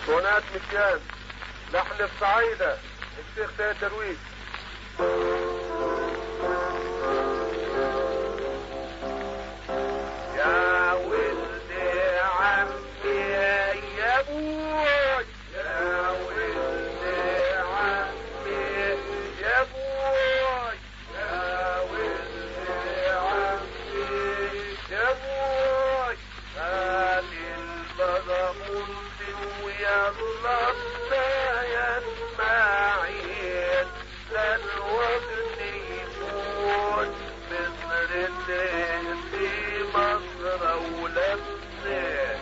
صونات مكيان، لحن الصعايدة الشيخ سيد درويش. يا ولدي عمي يا ابوي، يا ولدي عمي يا ابوي، يا ولدي عمي يا ابوي، هذه البضمون ويلا يا اسماعيل للوقت يكون مصر في مصر ولبنان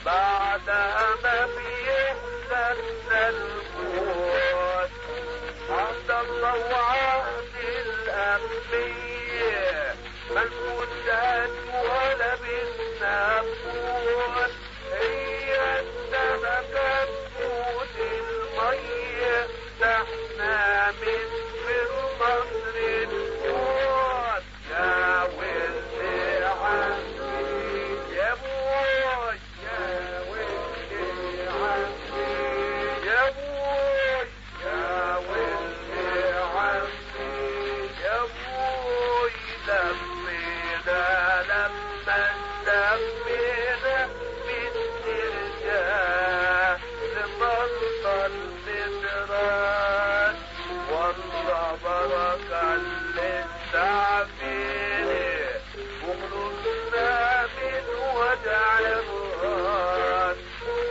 بعدها ما بيحسن الموت. عبد الله وعهد الأنبياء ما نكونش ولا بالنبوت، هي السمكة تفوت المية، احنا من مصر نموت. يا ولدي عمي يا ابوي، يا ولدي عمي يا ابوي، يا ولدي عمي يا ابوي، لمينا لما لمينا بالنرجاح لبطل ندران، والله بركة للتعبير وخلصنا من وجع الراس.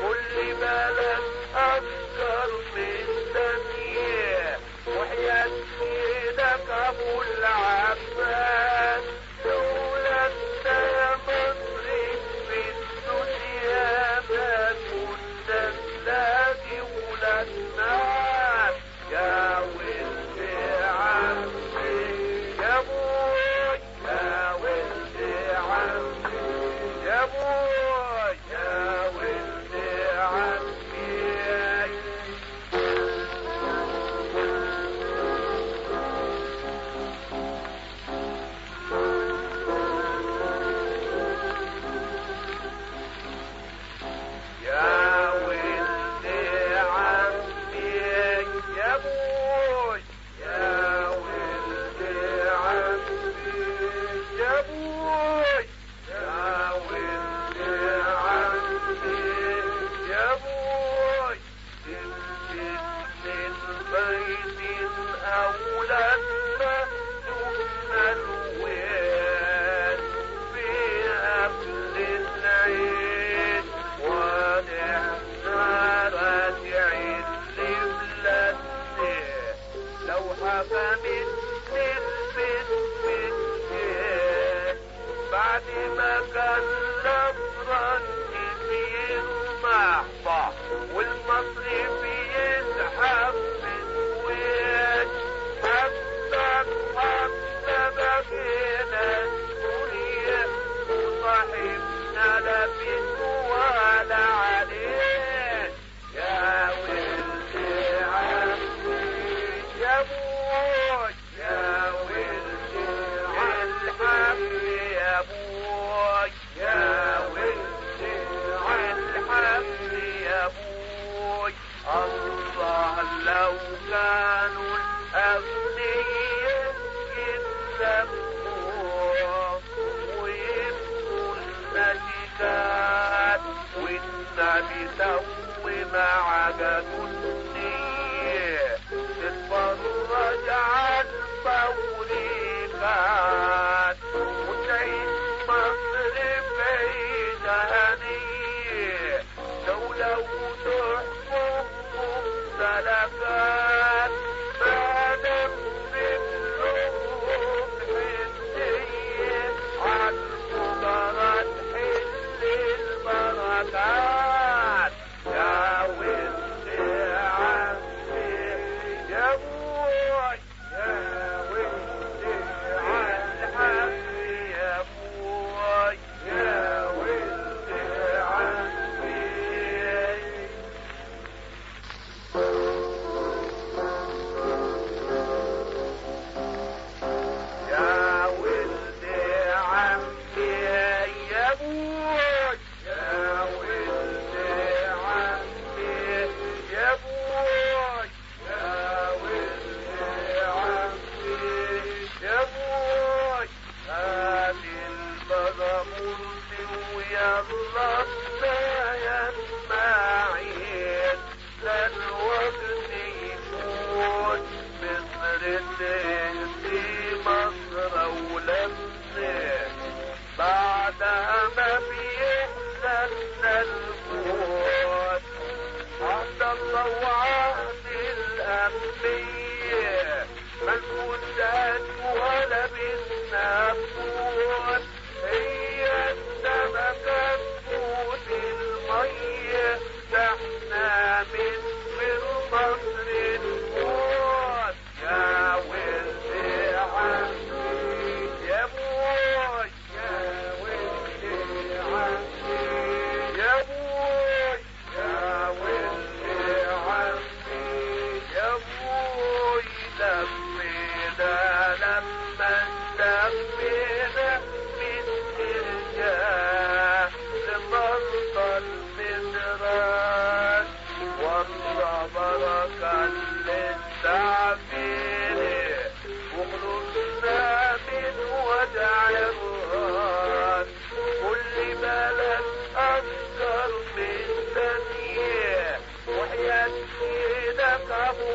كل بلد أفكر من ثانية وحياة سيدك أبو العباس، دولتنا يا مصري في الدنيا ما كنا نلاقي ولادنا. يا ولدي عمي يا ابوي، يا ولدي عمي يا ابوي، يا ولدي عمي. يا ولدي عمي يا ابوي، يا ولدي عمي يا ابوي، يا ولدي عمي يا ابوي، من بيت اولادنا دون الواد في قبل العيد ونحن راجعين لبلادنا. لو حكمت البيت بالجاه بعد ما كان نصرا يلمح والمصري بيسحب بالواد، حتى بقينا سوريا وصاحبنا لابس ولا عليه. يا ولدي عمي يا ابوي، يا ولدي عمي يا ابوي، يا ولدي عمي يا ابوي. الله لو كانوا الأغنياء يتلموا ويبقوا المجدات والنبي سوي مع جدني تتفرج عن توريخات وتعيش مصر بعيدة هنية، دولة وتحكم ممتلكات ما نمسك لهم حسية عن فقراء حل البركات. يا ولدي من مصر الموت يا ولدي عمي يا ابوي يا ولدي عمي يا ابوي يا ولدي عمي يا ابوي لمينا لما لمينا من ترجع لمنطل مدران والله بركة للتعبير وخلصنا من وجع الرهان كل بلد أكثر من ثانية وحياة ايدك أبو